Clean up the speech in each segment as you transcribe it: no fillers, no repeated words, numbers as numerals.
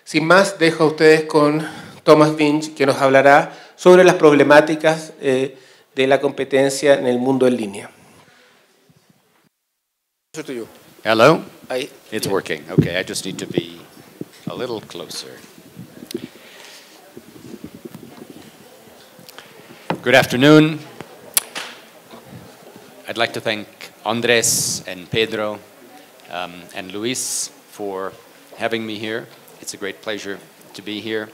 Sin más, dejo a ustedes con Thomas Vinje, que nos hablará sobre las problemáticas de la competencia en el mundo en línea. Hello? It's working. Okay, I just need to be a little closer. Good afternoon. I'd like to thank Andres and Pedro and Luis for having me here. It's a great pleasure to be here.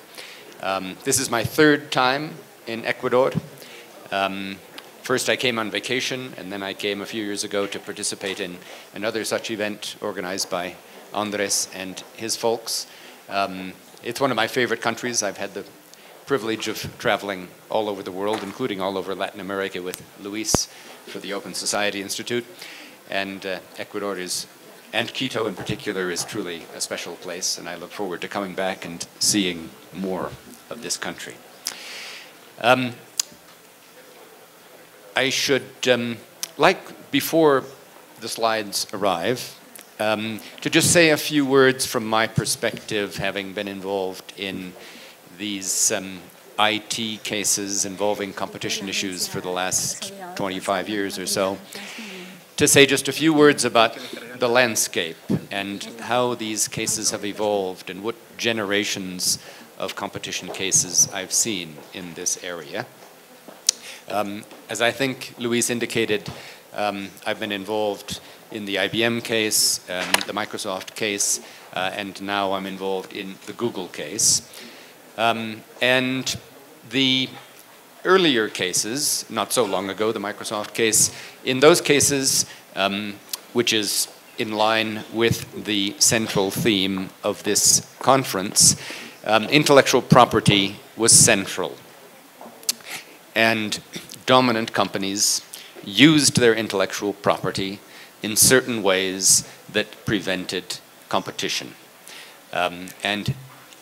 This is my third time in Ecuador. First I came on vacation, and then I came a few years ago to participate in another such event organized by Andres and his folks. It's one of my favorite countries. I've had the privilege of traveling all over the world, including all over Latin America with Luis for the Open Society Institute. And Ecuador is, and Quito in particular, is truly a special place, and I look forward to coming back and seeing more of this country. I should, like before the slides arrive, to just say a few words from my perspective, having been involved in these IT cases involving competition issues for the last 25 years or so, to say just a few words about the landscape and how these cases have evolved and what generations of competition cases I've seen in this area. As I think Luis indicated, I've been involved in the IBM case, the Microsoft case, and now I'm involved in the Google case. And the earlier cases, not so long ago, the Microsoft case, in those cases, which is in line with the central theme of this conference, intellectual property was central. And dominant companies used their intellectual property in certain ways that prevented competition. And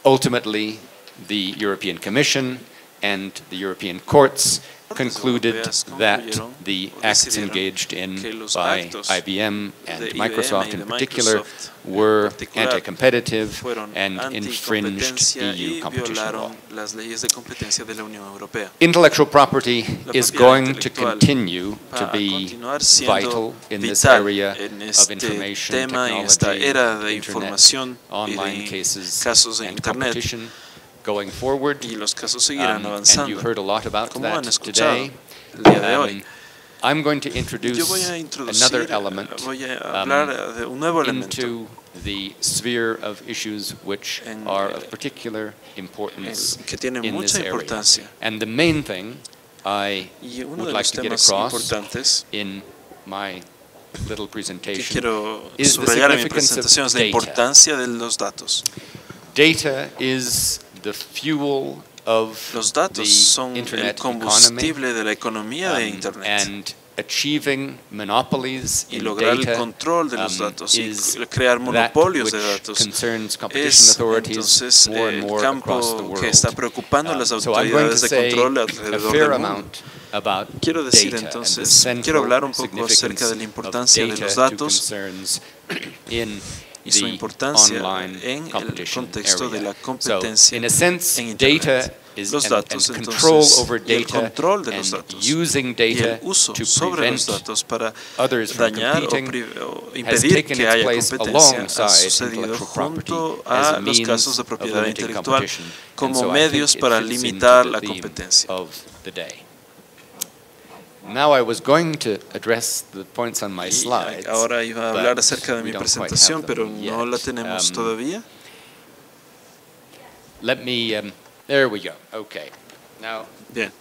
ultimately, the European Commission and the European courts concluded that the acts engaged in by IBM and Microsoft in particular were anti-competitive and infringed EU competition law. Intellectual property is going to continue to be vital in this area of information technology, internet, online cases, and competition going forward, and you heard a lot about that today. I'm going to introduce another element into the sphere of issues which are of particular importance in this area. And the main thing I would like to get across in my little presentation is the significance of data. Data is the fuel of the internet economy, and achieving monopolies in data is that which concerns competition authorities more and more across the world. So I'm going to say a fair amount about data and the central significance of data to concerns in the online competition area. So, in a sense, data is and control over data and using data to prevent others from competing has taken its place alongside intellectual property as a means of limiting competition. And so I think it fits into the theme of the day. Now I was going to address the points on my slides, ahora iba a hablar acerca de mi presentación, pero no la tenemos todavía. Let me, there we go, okay. Now,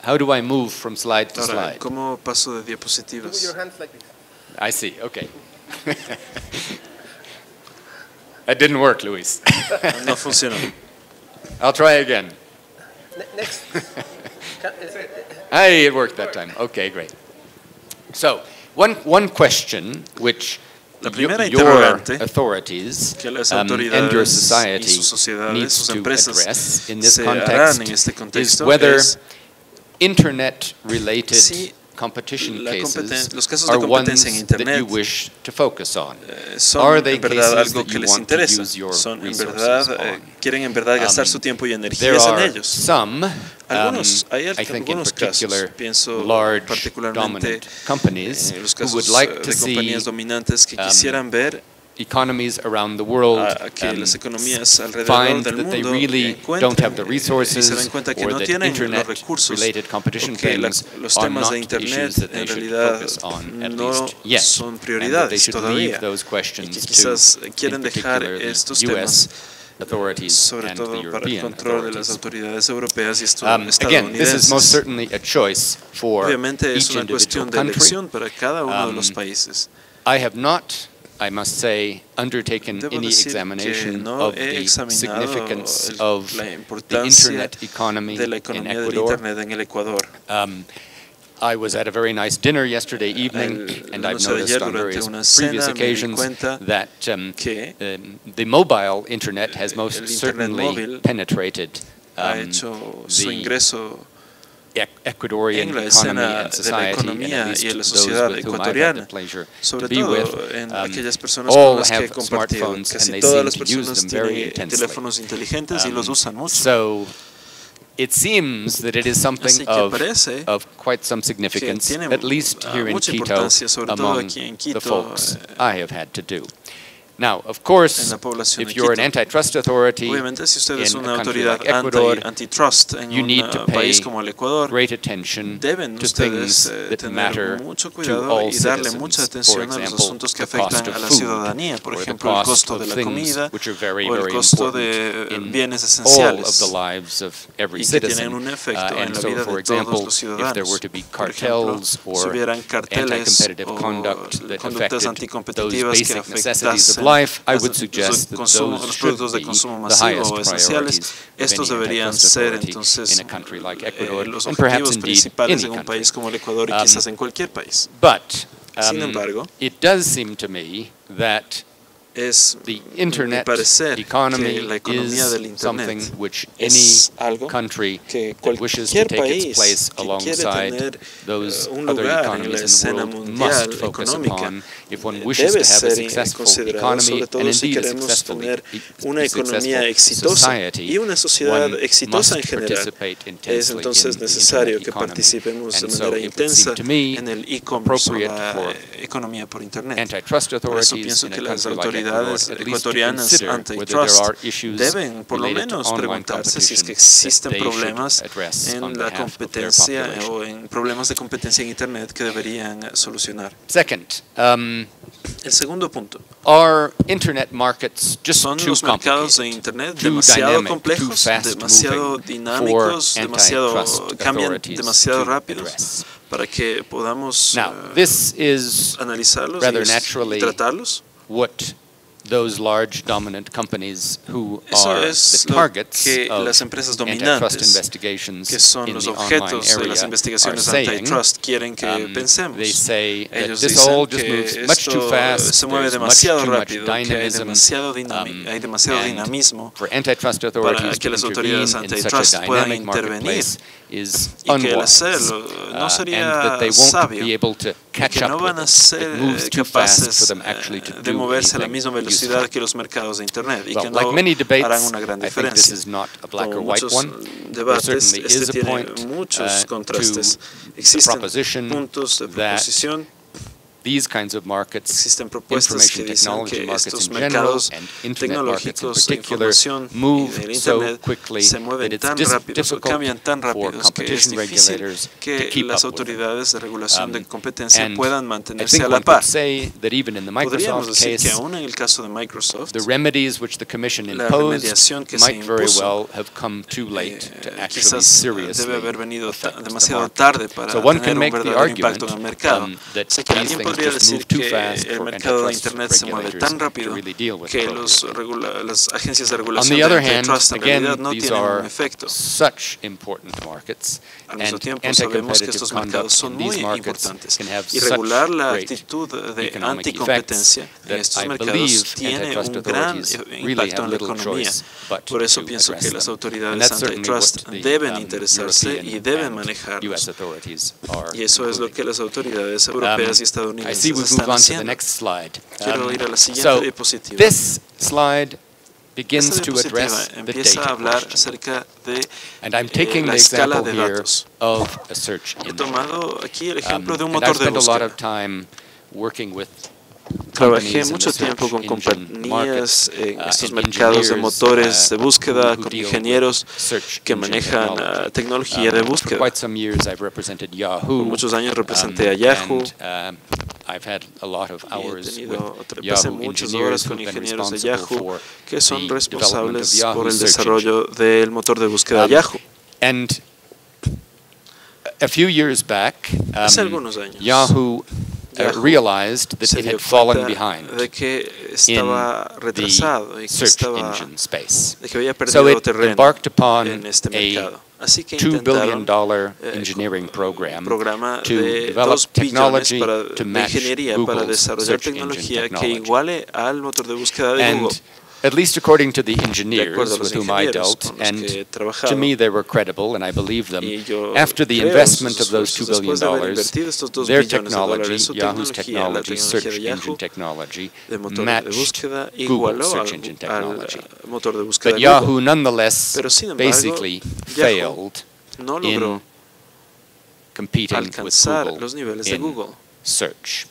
how do I move from slide to slide? ¿Cómo paso de diapositivas? Put your hands like this. I see, okay. That didn't work, Luis. No funcionó. I'll try again. Next. Hey, it worked that time. Okay, great. So, one question which your authorities and your society needs to address in this context is whether internet-related competition cases los casos de are competencia en ones that Internet you wish to focus on? son Are they en verdad cases algo that que you les want to interesa, use your son en resources verdad, on? quieren en verdad gastar su tiempo y There energías en are ellos. some, Hay I think in algunos casos, particular, pienso large particularmente dominant companies en los who would casos like to de see compañías dominantes que quisieran ver economies around the world que las economías alrededor find del that they mundo really don't have the y se den resources cuenta que or no that tienen los recursos internet-related competition o que things los are temas not de Internet issues that they en should realidad focus on, at no least yet, son and that they prioridades should todavía leave those y questions que to, quizás in quieren dejar particular, the estos US temas authorities sobre and the todo para el European control de las authorities. autoridades europeas y Again, this is most estadounidenses. certainly a choice for Obviamente es each una individual cuestión de country. elección para cada uno de los países. I have not, I must say, undertaken Debo any decir que examination no of he the examinado significance of la the importancia internet economy de la in economía del Ecuador. Internet en el Ecuador. I was at a very nice dinner yesterday evening, and I've noticed on various previous occasions that the mobile internet has most certainly penetrated ha hecho su the ingreso Ecuadorian en la economy escena and de la society, and economía at least y en la those sociedad with whom I've had the ecuatoriana, pleasure sobre to be with, todo en aquellas personas con all las que he have compartido. smartphones and Casi they todas seem las to use personas them very tienen intensely. teléfonos inteligentes y los usan mucho. So it seems that it is something of quite some significance, at least here in Quito, among the folks I have had to do. Now, of course, if you're an antitrust authority obviamente, si usted es in una a country autoridad like Ecuador, antitrust en you need to pay país como el Ecuador, great attention deben to ustedes things that tener matter mucho to cuidado all y darle citizens. mucha For atención a los example, asuntos que the cost afectan of a la food, ciudadanía, por or the ejemplo, el cost costo of de la things comida which are very, o el very costo de important in bienes all of the esenciales lives of every y que citizen. tienen un efecto en And la so, vida for de todos example, los if there were ciudadanos. to be Por ejemplo, cartels si or hubieran carteles anti-competitive o conduct that conductas affected those anticompetitivas que basic necessities of afectasen life, I would suggest that los those should productos de be consumo the masivo highest o esenciales. priorities of Estos any deberían antitrust ser authority entonces in a country like Ecuador, los and perhaps objetivos indeed principales any en un country. país como el Ecuador y quizás en cualquier país. But Sin embargo, it does seem to me that es the internet economy que la economía is del Internet something which any es algo country que that wishes to cualquier take its país place que quiere alongside tener those un other lugar en la economies in the escena world mundial must focus económica upon if one wishes debe to have a ser successful considerado, economy sobre and todo si indeed a queremos tener una successful economía exitosa society, y una sociedad one exitosa en must general. participate Es intensely entonces in the necesario internet que economy. participemos de And so manera it would intensa seem to me en el e-commerce o appropriate la for economía por Internet. antitrust Por eso authorities pienso in a que las country like Ecuador autoridades at least to ecuatorianas consider whether there antitrust are issues deben por lo related to menos online preguntarse si es que competition existen that they should problemas address on en la behalf of their competencia population. o en problemas de competencia en Internet que deberían solucionar. Second, El segundo punto. are internet markets just Son too los mercados de complicated, Internet too demasiado dynamic, too complejos, fast demasiado moving dinámicos, for demasiado antitrust cambian authorities demasiado to rápidos address? para que podamos Now, this is analizarlos rather y naturally tratarlos. what those large dominant companies who Eso are es the lo targets que of las empresas antitrust dominantes, investigations que son in los the online objetos de las area are investigaciones saying. antitrust, quieren que pensemos. They say that Ellos this dicen all just que moves much too esto fast, se mueve there's much demasiado too much rápido, que hay dynamism, hay demasiado and dinamismo for antitrust para authorities que to las intervene autoridades in such a antitrust puedan dynamic intervenir marketplace is y que al unwise, hacerlo no and sería that they won't sabio be able to y catch que no up van with a it. ser It moves too fast for capaces them actually to de do moverse a la anything misma velocidad useful. que los mercados de Internet y Well, que like no many debates, harán una gran I think this diferencia. is not a black or Como white muchos one. There debates, certainly is a tiene point muchos contrastes. to the Existen proposition puntos de that proposición, these kinds of markets, existen propuestas que information dicen technology que markets estos in general mercados and internet markets in tecnológicos de particular información y move del so Internet quickly se that mueven it's tan rápidos o difficult cambian tan for rápidos que es competition difícil regulators to que keep las up with them. autoridades de regulación de competencia And puedan I mantenerse think a la one par. could say that even in the Podríamos Microsoft decir que case, aún en el caso de Microsoft, the remedies which the Commission la imposed remediación que se might very impuso, well have come too late to actually quizás seriously debe haber venido affect the demasiado market. tarde para So one tener can un make the verdadero impacto en el argument mercado. that Sé que these alguien podría decir que el mercado de Internet se mueve tan rápido que las agencias de regulación de antitrust en realidad no tienen un efecto. Al mismo tiempo sabemos que estos mercados son muy importantes y regular la actitud de anticompetencia en estos mercados tiene un gran impacto en la economía. Por eso pienso que las autoridades antitrust deben interesarse y deben manejarlos. Y eso es lo que las autoridades europeas y estadounidenses están haciendo. Quiero ir a la siguiente diapositiva. Esta diapositiva empieza a hablar acerca de la escala de datos. He tomado aquí el ejemplo de un motor de búsqueda. Trabajé mucho tiempo con compañías en estos mercados de motores de búsqueda, con ingenieros que manejan tecnología de búsqueda. Por muchos años representé a Yahoo. Pasé muchas horas con ingenieros de Yahoo que son responsables por el desarrollo del motor de búsqueda Yahoo. Hace algunos años, Yahoo realized that it had fallen behind de que estaba retrasado y que estaba de que había so perdido it terreno embarked upon en este mercado. Así que $2 billion intentaron engineering program programa to de develop 2 billones technology to de match ingeniería para Google's desarrollar search engine tecnología que technology. iguale al motor de búsqueda de Google. At least according to the De engineers acuerdo a los with whom I ingenieros dealt, con los and que he to trabajado, me they were credible and I believe them, y yo after the creo investment sus of those $2 esfuerzos, después de haber billion, invertido estos 2 their billones de technology, dólares, su Yahoo's tecnología, la technology, tecnología search de Yahoo, engine technology, de motor de matched búsqueda, Google's igualó search engine technology. al motor de búsqueda But de Google. Yahoo nonetheless Pero sin embargo, basically Yahoo failed no logró in competing with alcanzar Google los niveles de in Google. search.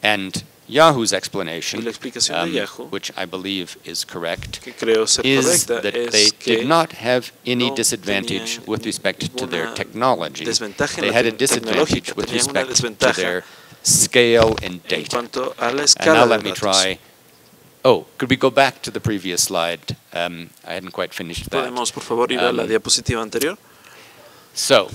And Yahoo's Y explanation, la explicación de Yahoo, which I believe is correct, que creo ser is correcta, that es they que did not have any no disadvantage tenían with respect to their ninguna technology. desventaja en They la had a disadvantage tecnológica, with tenían una respect to desventaja their scale and en data. cuanto a la And escala now de let me datos. try. Oh, could we go back to the previous slide? I hadn't quite finished that. ¿Podemos, por favor, ir a la diapositiva anterior? So,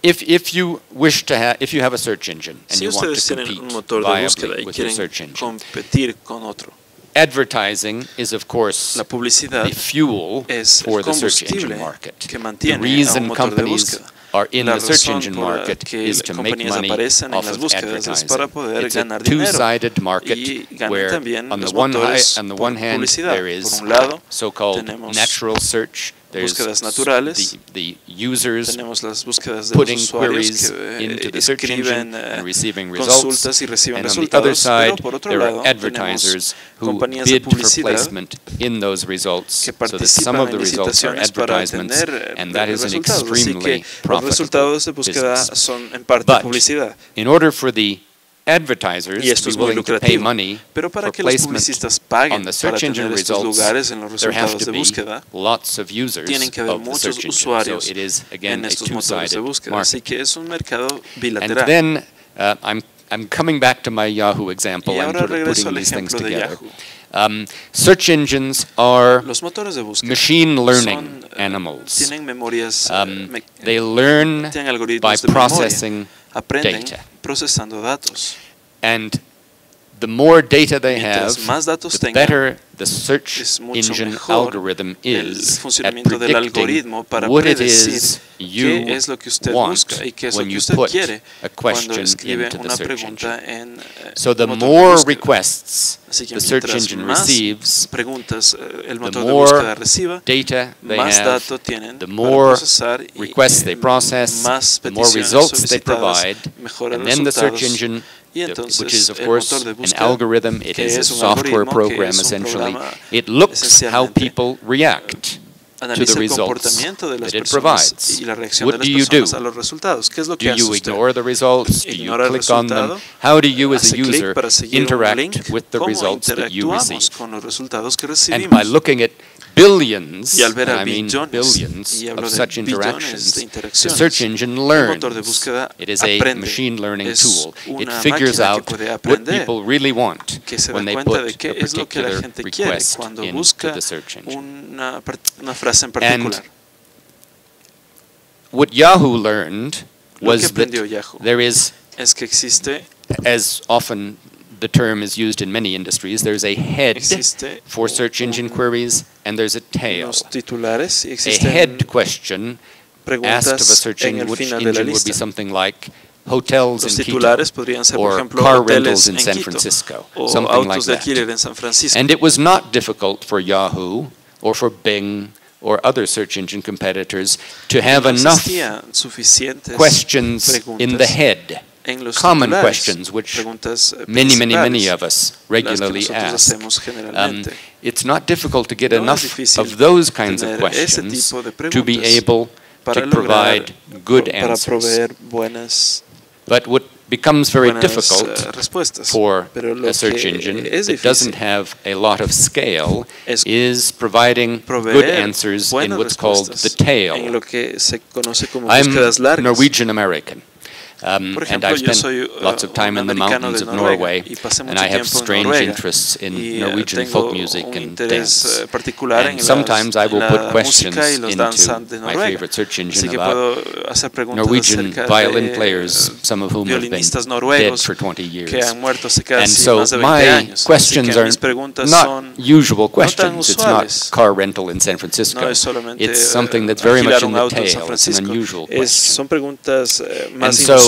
if you wish to have, if you have a search engine and Si you want ustedes to tienen un compete motor de búsqueda viably y with your quieren search engine, competir con otro, advertising is of course la publicidad the fuel es for el the search engine combustible market. que The mantiene a un reason motor de companies búsqueda. are in La the search razón engine por la market que is to make compañías money aparecen en off las of búsquedas es para advertising. poder It's a ganar dinero. two-sided market Y ganan where también on the los one motores on the por one hand publicidad. there Por is un lado, so-called tenemos natural search. There's búsquedas naturales, the users tenemos las búsquedas de los putting usuarios queries que into the search engine escriben and receiving results. consultas y reciben And on the other resultados, side, pero por otro there lado are advertisers tenemos who compañías de bid for publicidad placement in those results, que so that some of participan the en results are licitaciones para advertisements, obtener and that is an resultados. Así extremely que los profitable resultados de búsqueda business. son en parte But publicidad. in order for the advertisers Y esto to es be muy willing to pay lucrativo. money Pero para for que los placement publicistas on paguen the para search engine tener estos results, lugares en los there have resultados to de be búsqueda, lots of users tienen que haber of the muchos search engine. usuarios So it is again en a estos motores de two-sided búsqueda. Así market. que es un mercado And bilateral. then I'm coming back to my Yahoo example. Y I'm ahora sort of regreso putting al these things ejemplo de together. Yahoo. Search engines are Los motores de búsqueda machine learning son, animals. tienen memorias, They learn tienen algoritmos by de memoria, processing aprenden data. procesando datos. And the more data they Mientras have, más datos the tengan, better the search es mucho engine mejor algorithm el is at funcionamiento del predicting algoritmo para what it predecir is qué you es lo que usted want busca y qué es lo when que you usted put quiere a cuando question escribe into the una search pregunta engine. en So the el motor de more búsqueda. requests Así que the search mientras engine más receives, preguntas el the motor de búsqueda reciba, more data they más have, datos tienen the para more procesar y requests they process, más the more peticiones results they solicitadas, provide, mejores and then the search resultados. engine, Y entonces which is of el course motor de an búsqueda, algorithm, it que is a es un software algoritmo, que program es un essentially, programa it looks how esencialmente, people react to the analiza el results comportamiento de las that it personas provides. y la reacción What de do las you personas do? a los resultados. ¿Qué es lo Do que hace you usted? ignore the results? Do you ¿Ignora el click on them? resultado? How do you as a ¿Hace clic user para seguir un interact link? with the ¿Cómo results that you interactuamos receive? con los resultados que And recibimos? by looking at billions, Y al ver a and I mean billones, billions y hablo of de such billones de interactions, the interacciones, search engine el learns. motor de búsqueda It is a aprende. machine learning Es tool. It una figures máquina que out puede what aprender, people really want que se da when they cuenta de put qué a es lo que la particular gente quiere request cuando into busca the search engine. una frase en particular. What Yahoo learned Lo que was that aprendió Yahoo there is es que existe as often the term is used in many industries, there's a head for search engine queries and there's a tail. A head question asked of a search engine would be something like hotels in Quito or car rentals in San Francisco, something like that. And it was not difficult for Yahoo or for Bing or other search engine competitors to have enough questions in the head, common questions which many of us regularly ask. It's not difficult to get enough of those kinds of questions to be able to provide good answers. But what becomes very difficult for a search engine that doesn't have a lot of scale is providing good answers in what's called the tail. I'm Norwegian American. And I've spent lots of time in the mountains of Norway, and I have strange interests in Norwegian folk music and dance. And sometimes I will put questions into my favorite search engine about Norwegian violin players, some of whom have been dead for 20 years. And so my questions are not usual questions. It's not car rental in San Francisco. It's something that's very much in the tail. It's an unusual question. And so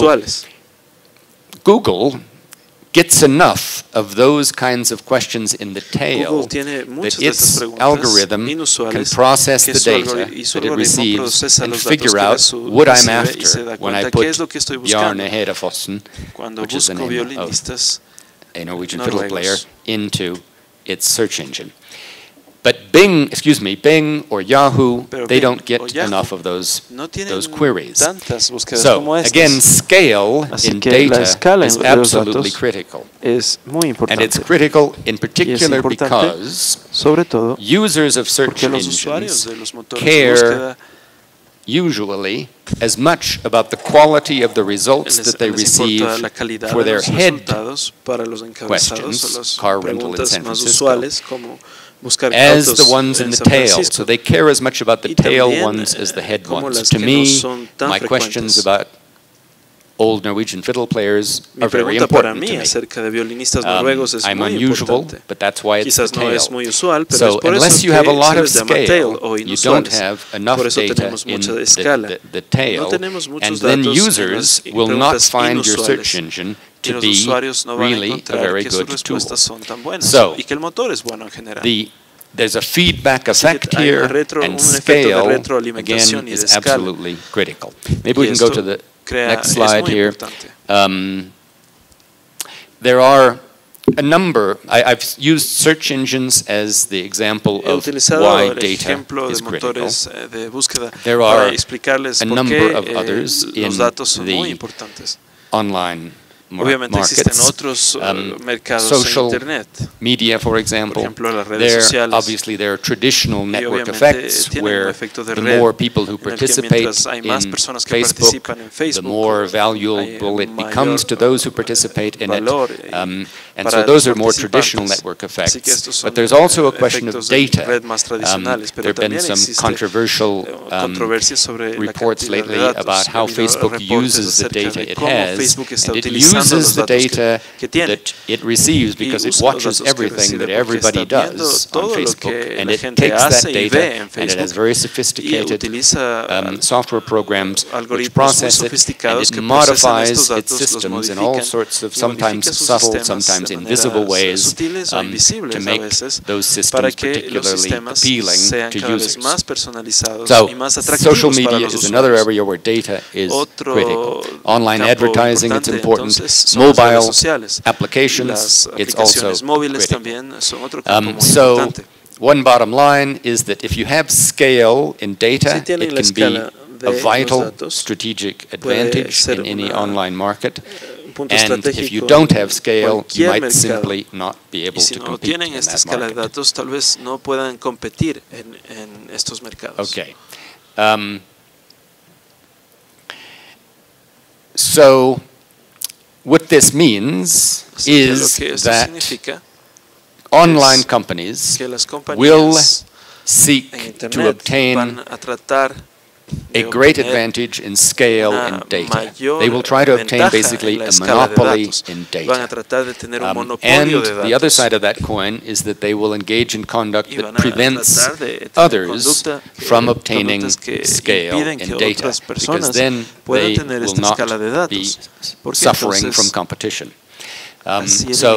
Google gets enough of those kinds of questions in the tail that its algorithm can process the data that it receives and figure out what I'm after when I put Bjarne Hedefossen, which is the name of a Norwegian fiddle player, into its search engine. But Bing or Yahoo, they don't get enough of those queries. So again, scale in data is absolutely critical. And it's critical in particular because users of search engines care usually as much about the quality of the results that they receive for their head questions, car rental in San Francisco, as the ones in the tail. So they care as much about the tail ones as the head ones. To me, my questions about old Norwegian fiddle players are very important to me. I'm unusual, but that's why it's the tail. So unless you have a lot of scale, you don't have enough data in the tail, and then users will not find your search engine to be really a very good tool. So there's a feedback effect here, and scale, again, is absolutely critical. Maybe we can go to the next slide here. There are a number. I've used search engines as the example of why data is critical. There are a number of others in the online markets, social media, for example. Obviously, there are traditional network effects where the more people who participate in Facebook, the more valuable it becomes to those who participate in it. And so those are more traditional network effects. But there's also a question of data. There have been some controversial reports lately about how Facebook uses the data it has, and it uses the data that it receives because it watches everything that everybody does on Facebook, and it takes that data and it has very sophisticated software programs which process it, and it modifies its systems in all sorts of sometimes subtle, sometimes invisible ways to make those systems particularly appealing to users. So social media is another area where data is critical. Online advertising, it's important. Mobile applications, it's also critical. So one bottom line is that if you have scale in data, it can be a vital strategic advantage in any online market. And if you don't have scale, you might simply not be able to compete in that market. Okay. So what this means is that online companies will seek to obtain a great advantage in scale in data. They will try to obtain basically a monopoly in data. And the other side of that coin is that they will engage in conduct that prevents others from obtaining scale in data, because then they will not be suffering from competition. So,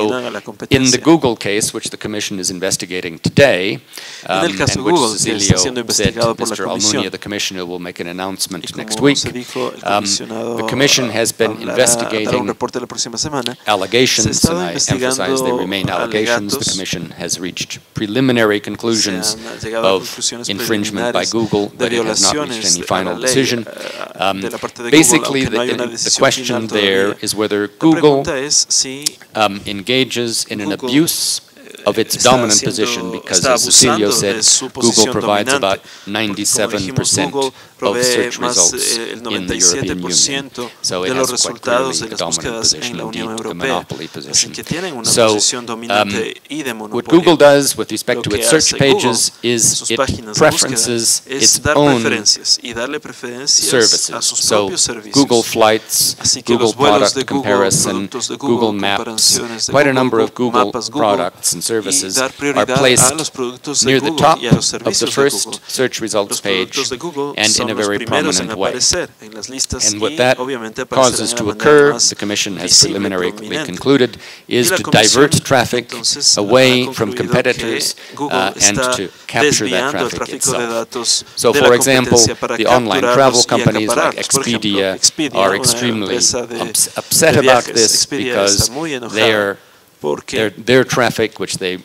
in the Google case, which the Commission is investigating today, and which Cecilio said Mr. Almunia, the Commissioner, will make an announcement next week, the Commission has been investigating allegations, and I emphasize they remain allegations. The Commission has reached preliminary conclusions of infringement by Google, but it has not reached any final decision. Basically, the question there is whether Google engages in an abuse of its dominant position, because, as Cecilio said, Google provides about 97% of search results in the European Union. So it has quite clearly a dominant position, indeed a monopoly position. So what Google does with respect to its search pages is it preferences its own services. So Google Flights, Google Product Comparison, Google Maps, quite a number of Google products and services are placed near the top of the first search results page and in a very prominent way. And what that causes to occur, the Commission has preliminarily concluded, is to divert traffic away from competitors and to capture that traffic itself. So, for example, the online travel companies like Expedia are extremely upset about this, because their traffic, which they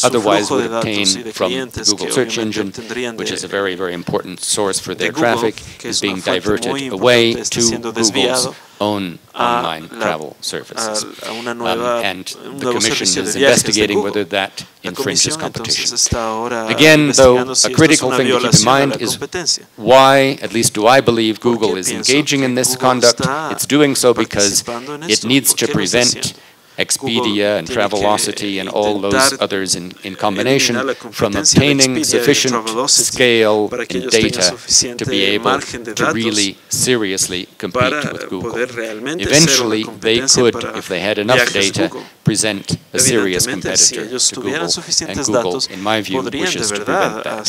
otherwise would obtain from the Google search engine, which is a very, very important source for their traffic, is being diverted away to Google's own online travel services. And the Commission is investigating whether that infringes competition. Again, though, a critical thing to keep in mind is why, at least do I believe, Google is engaging in this conduct. It's doing so because it needs to prevent Expedia and Travelocity and all those others in combination from obtaining sufficient scale in data to be able to really seriously compete with Google. Eventually, they could, if they had enough data, present a serious competitor to Google, and Google, in my view, wishes to prevent that.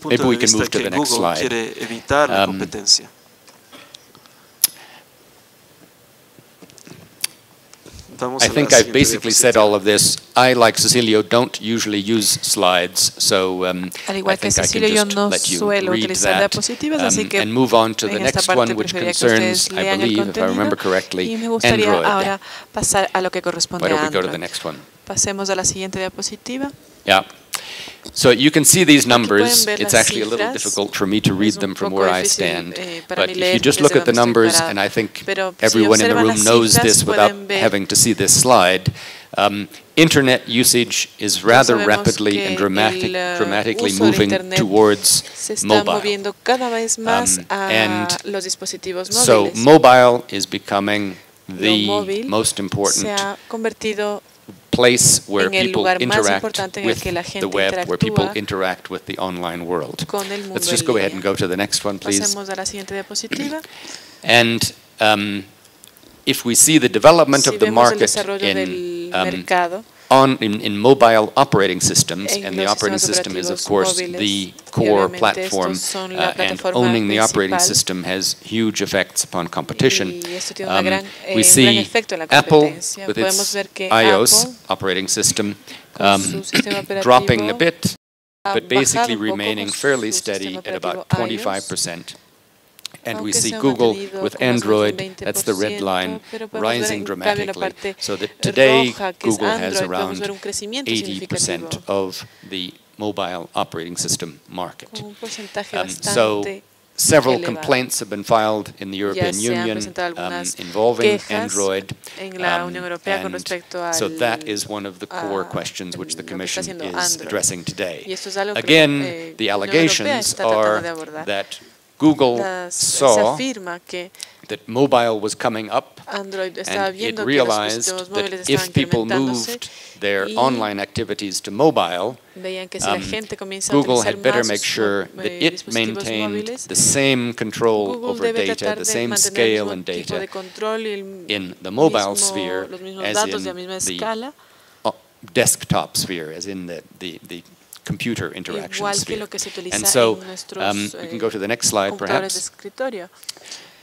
Maybe we can move to the next slide. I think I've basically said all of this. I, like Cecilio, don't usually use slides, so I think I can just let you read that and move on to the next one, which concerns, I believe, if I remember correctly, Android. Why don't we go to the next one? Yeah. So you can see these numbers. It's actually a little difficult for me to read them from where I stand. But if you just look at the numbers, and I think everyone in the room knows this without having to see this slide, Internet usage is rather rapidly and dramatically moving towards mobile. And so mobile is becoming the most important place where people interact with the web, where people interact with the online world. Let's just go ahead and go to the next one, please. And if we see the development of the market in mobile operating systems, and the operating system is, of course, the core platform, and owning the operating system has huge effects upon competition. We see Apple with its iOS operating system dropping a bit, but basically remaining fairly steady at about 25%. And we see Google with Android, that's the red line, rising dramatically. So that today, Google has around 80% of the mobile operating system market. So several complaints have been filed in the European Union involving Android. So that is one of the core questions which the Commission is addressing today. Again, the allegations are that Google saw that mobile was coming up, and it realized that if people moved their online activities to mobile, Google had better make sure that it maintained the same control over data, the same scale and data in the mobile sphere as in the desktop sphere, as in the computer interaction sphere. And so we can go to the next slide, perhaps.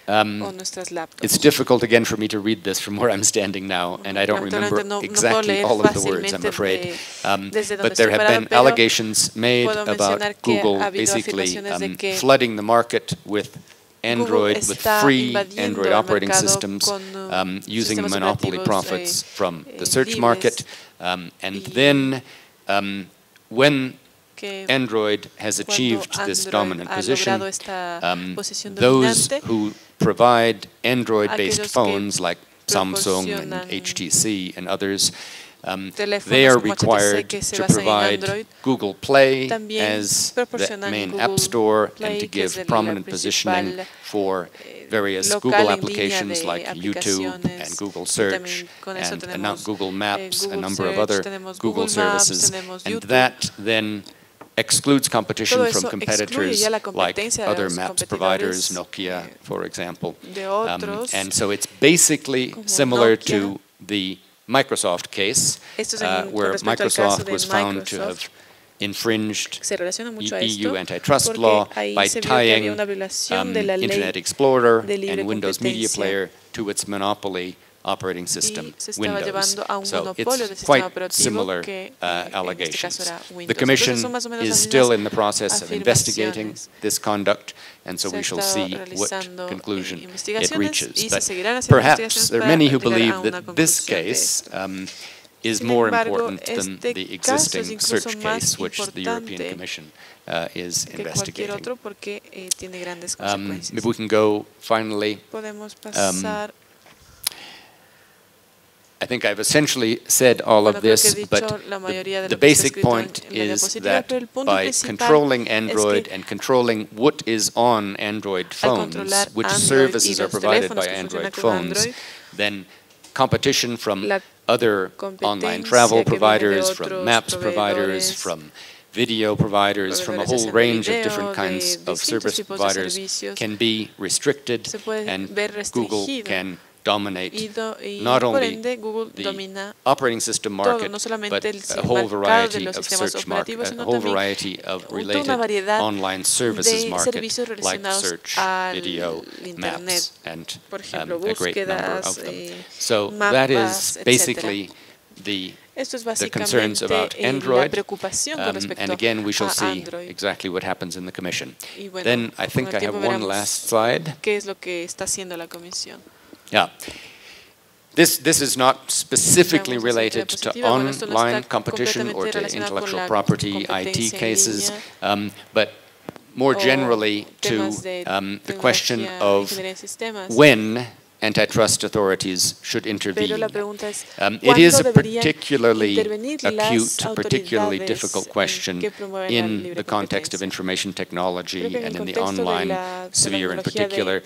It's difficult again for me to read this from where I'm standing now, and I don't remember exactly all of the words, I'm afraid. But there have been allegations made about Google basically flooding the market with Android, with free Android operating systems, using monopoly profits from the search market. And then when Android has achieved this dominant position, those who provide Android-based phones like Samsung and HTC and others, they are required to provide Google Play as the main app store and to give prominent positioning for various Google applications like YouTube and Google Search and Google Maps, a number of other Google services, and that then excludes competition from competitors like other maps providers, Nokia, for example. And so it's basically similar to the Microsoft case, where Microsoft was found to have infringed EU antitrust law by tying Internet Explorer and Windows Media Player to its monopoly operating system, Windows. So it's quite similar allegations. The Commission is still in the process of investigating this conduct, and so we shall see what conclusion it reaches. But perhaps there are many who believe that this case is more important than the existing search case which the European Commission is investigating. Maybe we can go finally. I think I've essentially said all of this, but the basic point is that by controlling Android and controlling what is on Android phones, which services are provided by Android phones, then competition from other online travel providers, from maps providers, from video providers, from a whole range of different kinds of service providers can be restricted, and Google can dominate not only the operating system market, but a whole variety of search market, a whole variety of related online services market, like search, video, maps, and a great number of them. So that is basically the concerns about Android, and again we shall see exactly what happens in the Commission. Then I think I have one last slide. Yeah. This is not specifically related to online competition or to intellectual property IT cases, but more generally to the question of when antitrust authorities should intervene. It is a particularly acute, particularly difficult question in the context of information technology and in the online sphere in particular,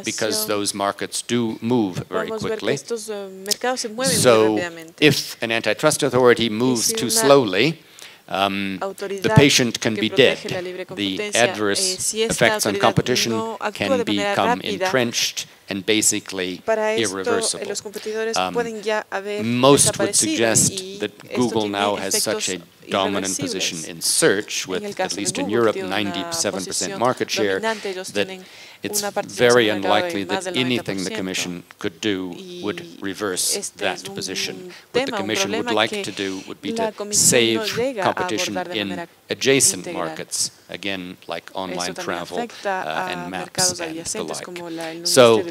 because those markets do move very quickly. So if an antitrust authority moves too slowly, the patient can be dead. The adverse effects on competition can become entrenched and basically irreversible. Most would suggest that Google now has such a dominant position in search, with, at least in Europe, 97% market share, that it's very unlikely that anything the Commission could do would reverse that position. What the Commission would like to do would be to save competition in adjacent markets, again, like online travel and maps and the like. So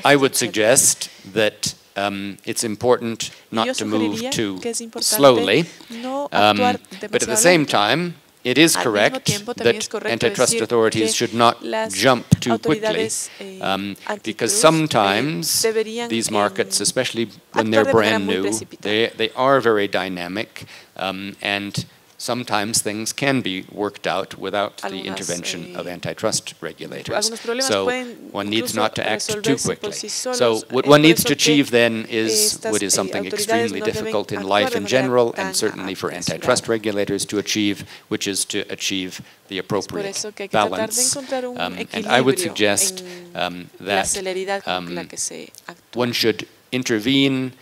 I would suggest that it's important not to move too slowly, but at the same time, it is correct that antitrust authorities should not jump too quickly, because sometimes these markets, especially when they're brand new, they are very dynamic, and sometimes things can be worked out without the intervention of antitrust regulators. So one needs not to act too quickly. So what one needs to achieve then is what is something extremely difficult in life in general, and certainly for antitrust regulators to achieve, which is to achieve the appropriate balance. And I would suggest that one should intervene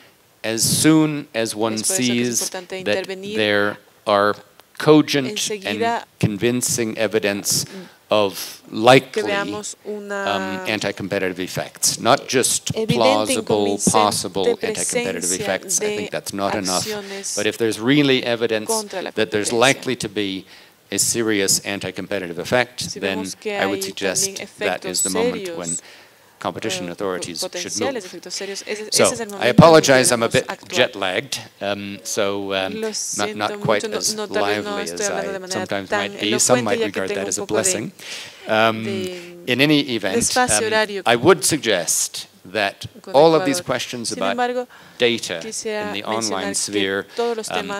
as soon as one sees that there are cogent and convincing evidence of likely anti-competitive effects, not just plausible, possible anti-competitive effects. I think that's not enough. But if there's really evidence that there's likely to be a serious anti-competitive effect, then I would suggest that is the moment when competition authorities should move. So I apologize, I'm a bit jet-lagged, not quite as lively as I sometimes might be. Some might regard that as a blessing. In any event, I would suggest that all of these questions about data in the online sphere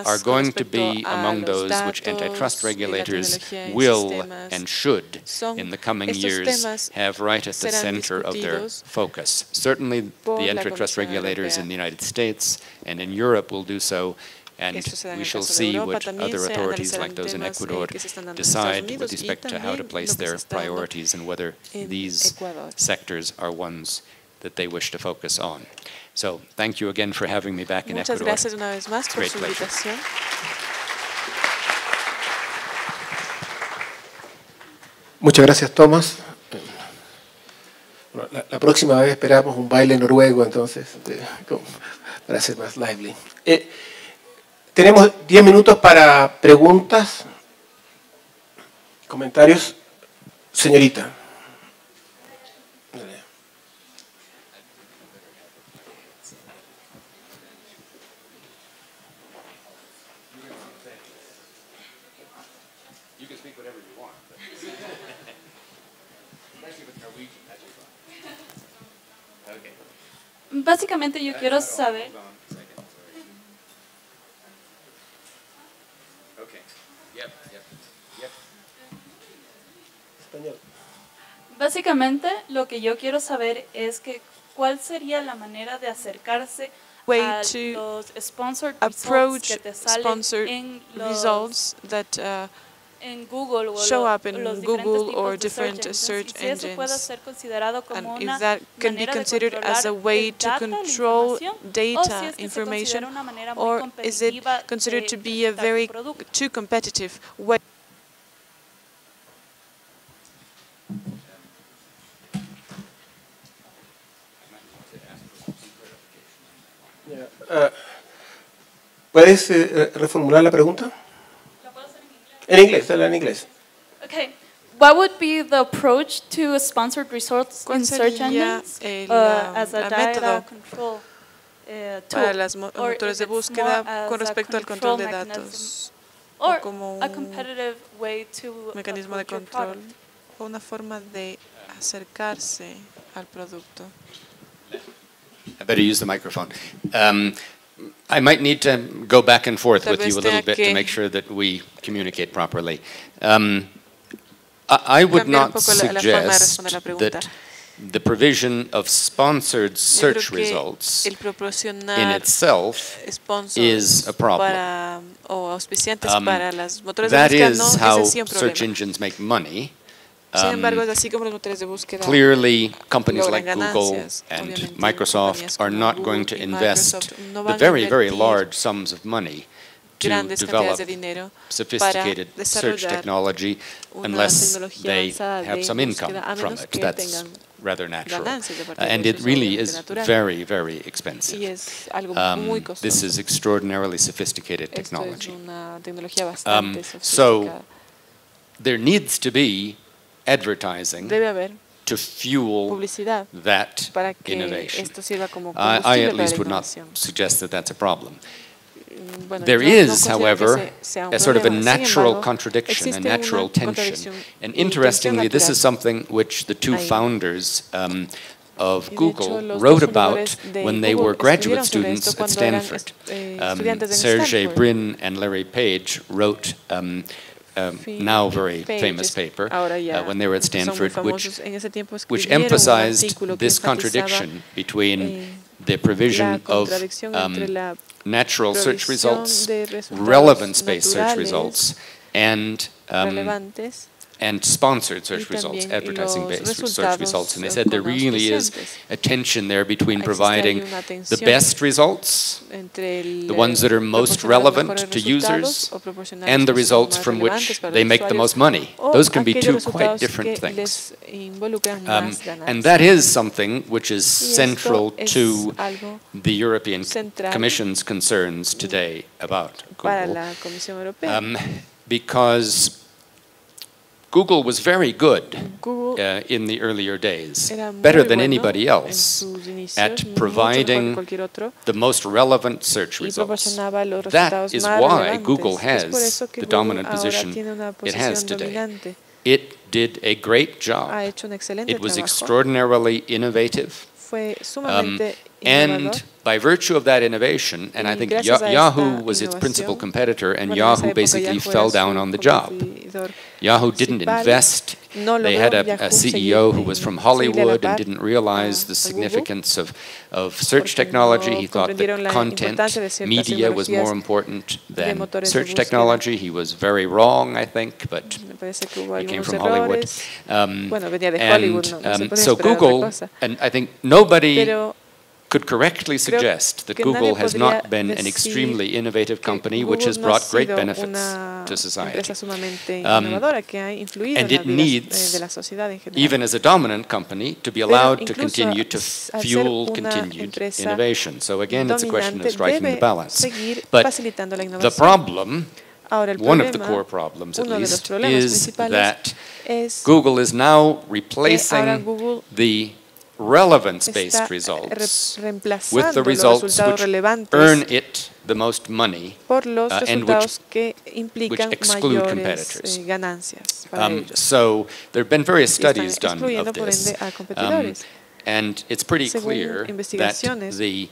are going to be among those which antitrust regulators will and should, in the coming years, have right at the center of their focus. Certainly the antitrust regulators in the United States and in Europe will do so, and we shall see what other authorities like those in Ecuador decide with respect to how to place their priorities and whether these sectors are ones that they wish to focus on. So thank you again for having me back in Ecuador. Muchas gracias una vez más por su invitación. Muchas gracias, Tomás. La próxima vez esperamos un baile noruego, entonces, para ser más lively. Tenemos 10 minutos para preguntas, comentarios. Señorita. Básicamente yo quiero saber... Básicamente lo que yo quiero saber es que cuál sería la manera de acercarse a los sponsored results que te salen en los en Google o show up in los Google or different different search engines. Si eso puede engines, ser considerado como and una if that can be manera de considered as a controlar way to data, control o si data es que se information, considera una manera muy or is it competitiva considered to de be a presentar very tu producto. too competitive way? ¿Puedes reformular la pregunta? ¿La puedo hacer en inglés? En inglés, en inglés. Okay. What would be the approach to sponsored results in search engines as a data control Para tool, los or motores if de it's búsqueda more con as a respecto al control de control datos, or o como a un competitive way to mecanismo de approach your control, product? o una forma de acercarse al producto. I better use the microphone. I might need to go back and forth with you a little bit to make sure that we communicate properly. I would not suggest that the provision of sponsored search results in itself is a problem. That is how search engines make money. Sin embargo, es así como los motores de búsqueda. Clearly, companies like Google and Microsoft are not going to invest the very, very large sums of money to develop sophisticated search technology unless they have some income from it. That's rather natural. And it really is very, very expensive. This is extraordinarily sophisticated technology. So there needs to be advertising to fuel that innovation. I at least would not suggest that that's a problem. There is, however, a sort of a natural contradiction, a natural tension. And interestingly, this is something which the two founders of Google wrote about when they were graduate students at Stanford. Sergey Brin and Larry Page wrote now very famous paper when they were at Stanford, which emphasized this contradiction between the provision of natural search results, relevance-based search results, and sponsored search results, advertising-based search results. And they said there really is a tension there between providing the best results, the ones that are most relevant to users, and the results from which they make the most money. Those can be two quite different things. And that is something which is central to the European Commission's concerns today about Google. Because Google was very good in the earlier days, better than anybody else, at providing the most relevant search results. That is why Google has the dominant position it has today. It did a great job. It was extraordinarily innovative. And by virtue of that innovation, and I think Yahoo was its principal competitor, and Yahoo basically fell down on the job. Yahoo didn't invest. They had a CEO who was from Hollywood and didn't realize the significance of search technology. He thought that content, media was more important than search technology. He was very wrong, I think, but he came from Hollywood. So Google, and I think nobody could correctly suggest that Google has not been an extremely innovative company which has brought great benefits to society. And it needs, even as a dominant company, to be allowed to continue to fuel continued innovation. So again, it's a question of striking the balance. But the problem, one of the core problems at least, is that Google is now replacing the relevance-based results with the results which earn it the most money and which exclude competitors. So there have been various studies done of this, and it's pretty clear that the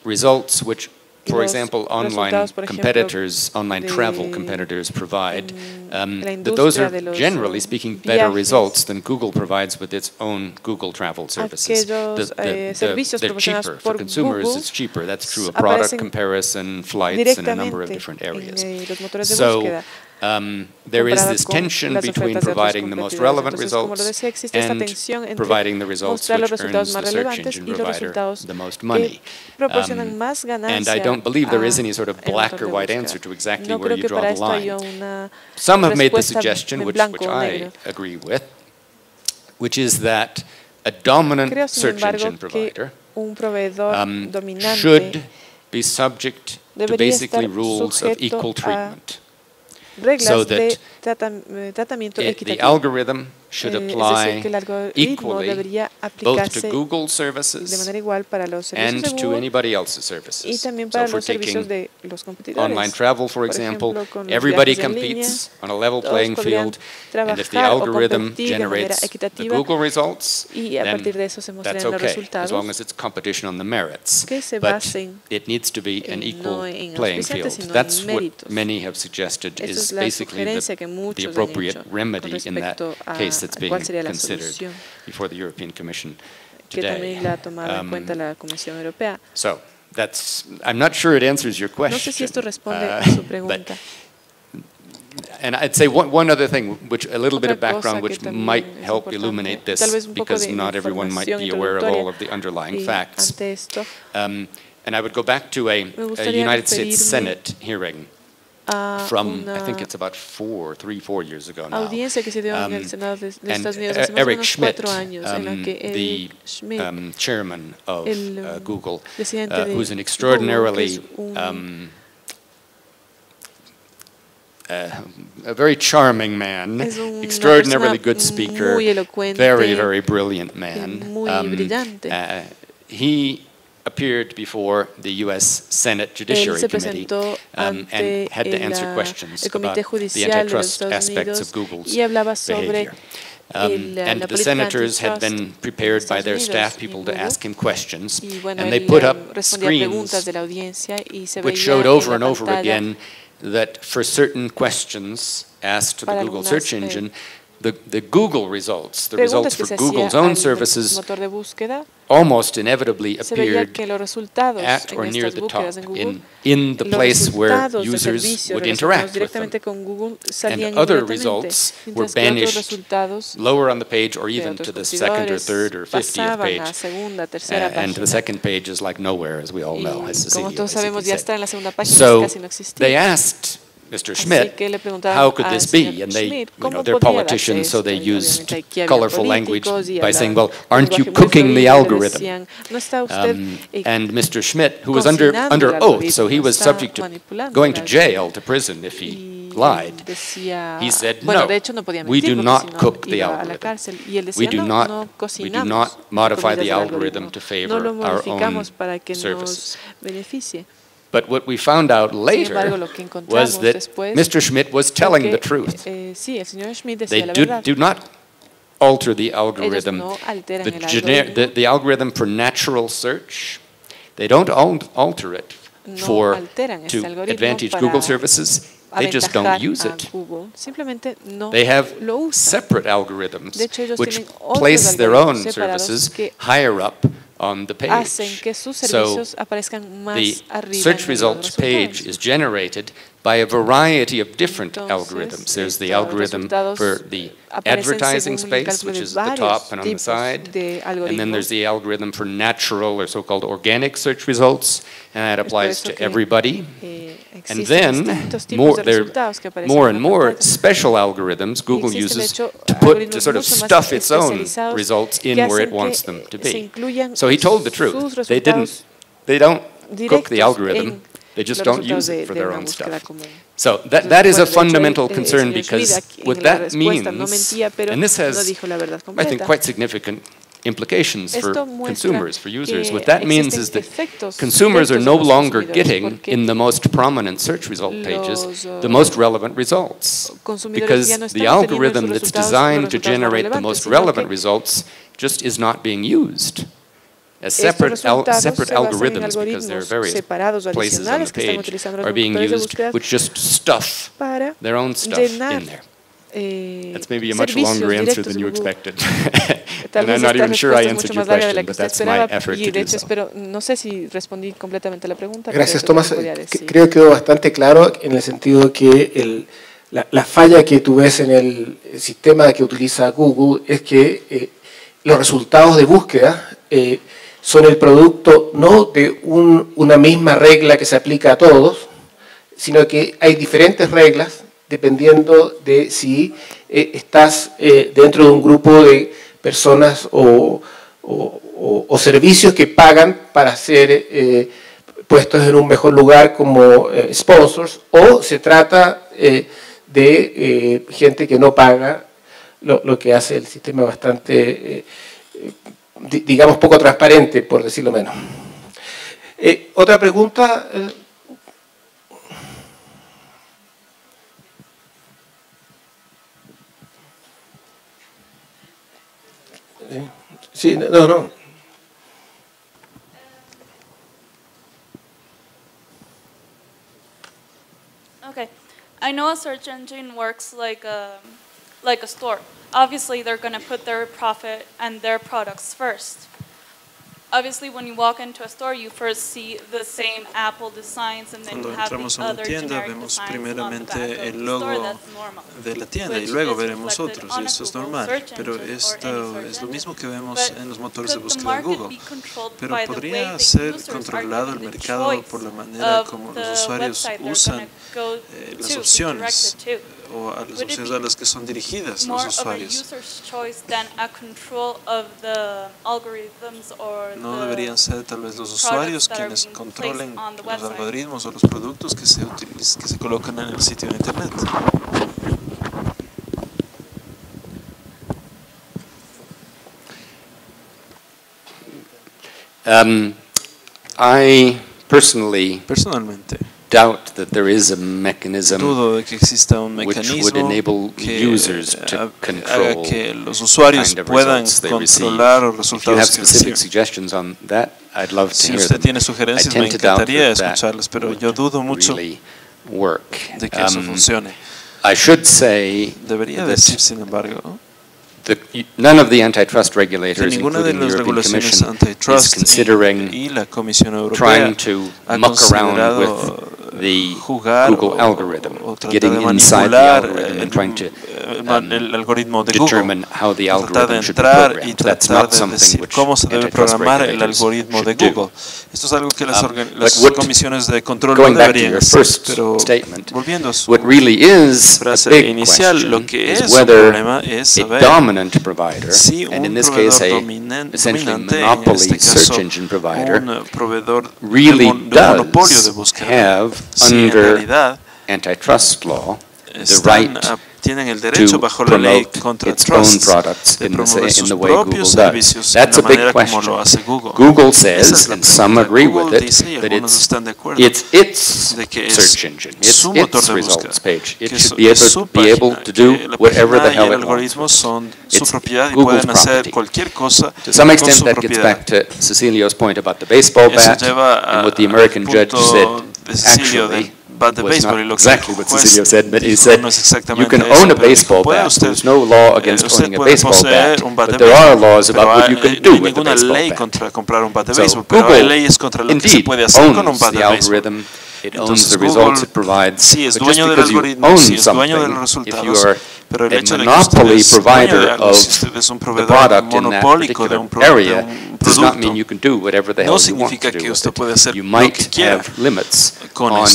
results which, for example, online competitors, online travel competitors provide, that those are, generally speaking, better results than Google provides with its own Google travel services. They're cheaper. For consumers, it's cheaper. That's true of product comparison, flights, and a number of different areas. So there is this tension between providing the most relevant results and providing the results which earns the search engine provider the most money. And I don't believe there is any sort of black or white answer to exactly where you draw the line. Some have made the suggestion, which I agree with, which is that a dominant search engine provider should be subject to basically rules of equal treatment. So that the algorithm should apply equally both to Google services and to anybody else's services. So for taking online travel, for example, everybody competes on a level playing field, and if the algorithm generates the Google results, then that's okay, as long as it's competition on the merits. But it needs to be an equal playing field. That's what many have suggested is basically the appropriate remedy in that case that's being considered before the European Commission today. So that's, I'm not sure it answers your question. But, and I'd say one other thing, which a little bit of background, which might help illuminate this, because not everyone might be aware of all of the underlying facts. And I would go back to a United States Senate hearing from, I think it's about 4 years ago now. And Eric Schmidt, the chairman of Google, who's an extraordinarily a very charming man, extraordinarily good speaker, very, very brilliant man. He appeared before the U.S. Senate Judiciary Committee and had to answer questions about the antitrust aspects of Google's behavior. And the senators had been prepared by their staff people to ask him questions, and they put up screens which showed over and over again that for certain questions asked to the Google search engine, the Google results, the results for Google's own services, almost inevitably appeared at or near the top in the place where users would interact with them. And other results were banished lower on the page or even to the second or third or 50th page. And the second page is like nowhere, as we all know. So they asked Mr. Schmidt, how could this be? And they, they're politicians, so they used colorful language by saying, well, aren't you cooking the algorithm? And Mr. Schmidt, who was under oath, so he was subject to going to jail, to prison, if he lied. He said, no, we do not cook the algorithm. We do not modify the algorithm to favor our own services. But what we found out later was that Mr. Schmidt was telling the truth. They do not alter the algorithm. The algorithm for natural search, they don't alter it to advantage Google services. They just don't use it. They have separate algorithms which place their own services higher up on the page. So the search results page is generated by a variety of different algorithms. There's the algorithm for the advertising space, which is at the top and on the side. And then there's the algorithm for natural or so-called organic search results, and that applies to everybody. And then more and more special algorithms Google uses to sort of stuff its own results in where it wants them to be. So he told the truth. They don't cook the algorithm. They just don't use it for their own stuff. So that is a fundamental concern, because what that means, and this has, I think, quite significant implications for consumers, for users. What that means is that consumers are no longer getting, in the most prominent search result pages, the most relevant results. Because the algorithm that's designed to generate the most relevant results just is not being used as separate algorithms, because there are various places on the page are being used which just stuff their own stuff in there. That's maybe a much longer answer than you expected. And I'm not even sure I answered your question, but that's my effort to do so. Gracias, Tomás. Creo que quedó bastante claro en el sentido que la falla que tú ves en el sistema que utiliza Google es que los resultados de búsqueda son el producto no de una misma regla que se aplica a todos, sino que hay diferentes reglas dependiendo de si estás dentro de un grupo de personas o servicios que pagan para ser puestos en un mejor lugar como sponsors, o se trata de gente que no paga, lo que hace el sistema bastante digamos poco transparente, por decirlo menos. Otra pregunta. Sí, no. Okay, I know a search engine works like a store. Obviously, they're going to put their profit and their products first. Obviously, when you walk into a store, you first see the same Apple designs, and then you have the other generic designs on the back of the store. That's normal. De la tienda, y luego veremos otros, y eso es normal, pero esto es lo mismo que vemos en los motores de búsqueda de Google. Pero podría ser controlado el mercado por la manera como los usuarios usan las opciones, o a las opciones a las que son dirigidas los usuarios. No deberían ser tal vez los usuarios quienes controlen los algoritmos o los productos que se colocan en el sitio de Internet. I personalmente, doubt that there is a mechanism dudo de que exista un mecanismo que haga que los usuarios puedan controlar los resultados que reciben. Si usted tiene sugerencias, me encantaría escucharlas, pero yo dudo mucho de que eso funcione. Debería decir, sin embargo, none of the antitrust regulators, ninguna de including las the European regulaciones Commission, is considering y la Comisión Europea trying to muck around with the Google algorithm, getting inside the algorithm and trying to determine how the algorithm should be programmed. That's not something which antitrust regulators should do. Esto es algo que las comisiones de control no deberían hacer, pero volviendo a su frase inicial, lo que es un problema es saber si un proveedor dominante, en este caso un proveedor de monopolio de búsqueda, si en realidad tienen el derecho bajo la ley contra trust de promover sus propios servicios de la manera como lo hace Google. Google says, and some agree with it, that it's its search engine, it's its results page. It should be able to do whatever the hell it wants. It's Google's property. To some extent, that gets back to Cecilio's point about the baseball bat and what the American judge said actually was not exactly what Cecilio said, but he said you can own a baseball bat. There's no law against owning a baseball bat, but there are laws about what you can do with a baseball bat. So Google indeed owns the algorithm, it owns the results it provides, but just because you own something, if you are a monopoly provider of the product in that particular area, does not mean you can do whatever the hell you want to do with it. You might have limits on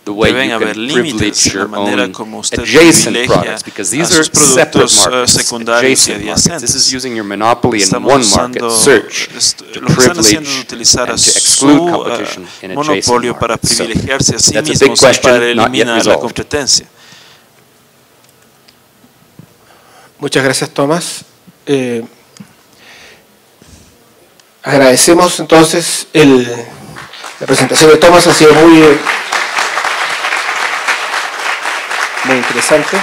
the way you can privilege your own adjacent products, because these are separate markets, adjacent markets. This is using your monopoly in one market, search, to privilege and to exclude competition in adjacent markets. So that's a big question, not yet resolved. Muchas gracias, Tomás. Agradecemos entonces la presentación de Tomás, ha sido muy interesante.